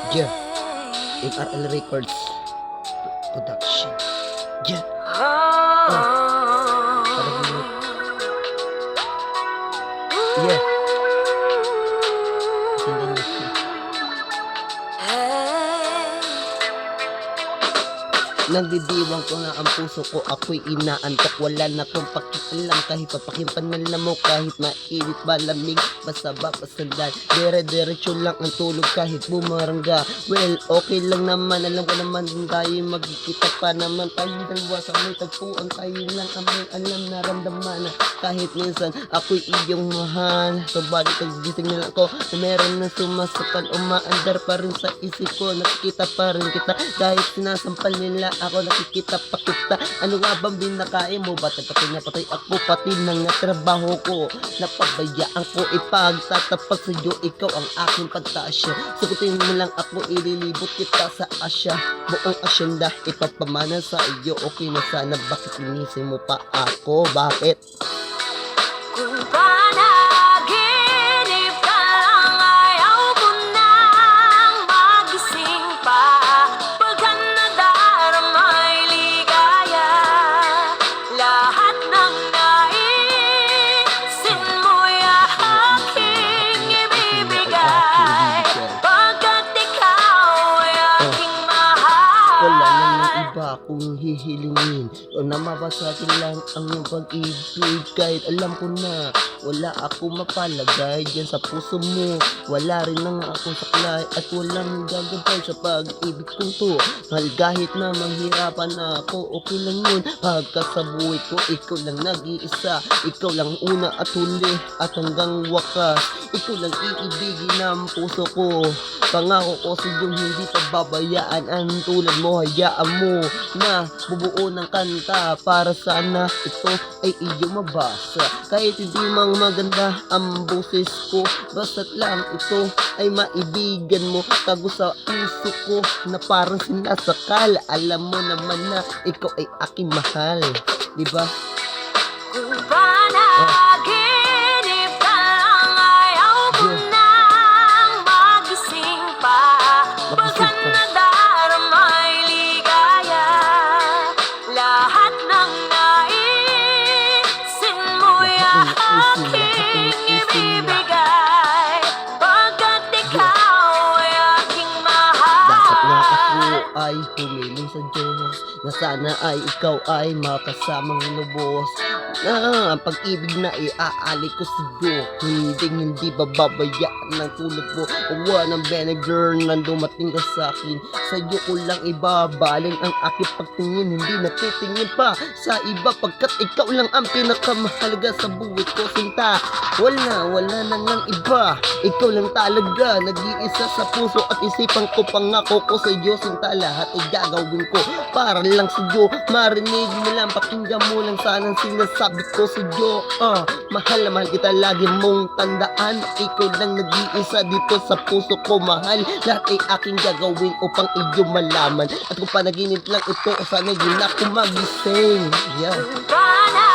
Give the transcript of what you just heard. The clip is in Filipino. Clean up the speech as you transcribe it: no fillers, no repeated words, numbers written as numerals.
Yeah, MRL Records Production. Yeah. Yeah. Tingnan niyo. Nagdidiwang ko na ang puso ko, ako'y inaantok. Wala na tong pakialam kahit papakimpan man lang mo, kahit mainit malamig, basta ba pasandan. Dire-diretso lang ang tulog kahit bumarangga. Well, okay lang naman, alam ko naman din tayo magkikita pa naman tayo dalawa sa may tagpuan. Tayo lang ang may alam na ramdaman na kahit minsan ako'y iyong mahal. Subalit paggising na lang ko na meron na sumasakal, umaandar pa rin sa isip ko. Nakikita pa rin kita kahit sinasampal nila ako, nakikita pa kita. Ano nga bang binakain mo? Ba't nagpatay ako pati ng trabaho ko? Napabayaan ko ipagtatapat sa iyo, ikaw ang aking pagtasya. Sukutin mo lang ako, ililibot kita sa asya. Buong asyenda ipapamana sa iyo. Okay na sana, bakit inisin mo pa ako? Bakit? Kung panaginip ka lang, ayaw mo nang magising pa. Pagka nadaramay ligaya, lahat ng naisin mo'y aking ibibigay. Pagkat ikaw ay aking mahal. Wala namang iba akong hihilingin, o na mabasatin lang ang iyong pag-ibig. Kahit alam ko na wala ako mapalagay dyan sa puso mo, wala rin lang akong saklay at walang gagabay sa pag-ibig kong to. Mahal kahit na manghirapan ako, okay lang yun. Pagka sa buhay ko, ikaw lang nag-iisa, ikaw lang una at huli at hanggang wakas. Ikaw lang iibigin ng puso ko. Pangako ko sa iyong hindi pababayaan. Ang tulad mo, hayaan mo na bubuo ng kanta para sana ito ay iyong mabasa. Kahit hindi mang maganda ang boses ko, basta't lang ito ay maibigan mo. Tago sa puso ko na parang sinasakal. Alam mo naman na ikaw ay aking mahal, diba? Kung panaginip ka lang, ayaw mo nang magising pa. Pagka nadaramay ligaya, lahat ng naisin mo'y aking ibibigay. Pagkat ikaw ay aking Dapat na ako mahal. ay humiling sa Diyos na sana ay ikaw ay makasamang lubos. Na ang pag-ibig na iaalik ko sa iyo, hindi bababayaan ng tulad mo. Uwa ng vinegar nang dumating ka sa akin, sa iyo ko lang ibabaling ang aking pagtingin. Hindi natitingin pa sa iba pagkat ikaw lang ang pinakamahalaga sa buhay ko, sinta. Wala na ngang iba, ikaw lang talaga nag-iisa sa puso at isipan ko. Pangako ko sa iyo, sinta, lahat ay gagawin ko para lang sa iyo. Marinig mo lang, pakinggan mo lang sana sinasabi ko sa iyo. Mahal na mahal kita, lagi mong tandaan. Ikaw lang nag-iisa dito sa puso ko, mahal. Lahat ay aking gagawin upang iyo malaman. At kung panaginip lang ito, sana yun ako magising. Yeah. Panaginip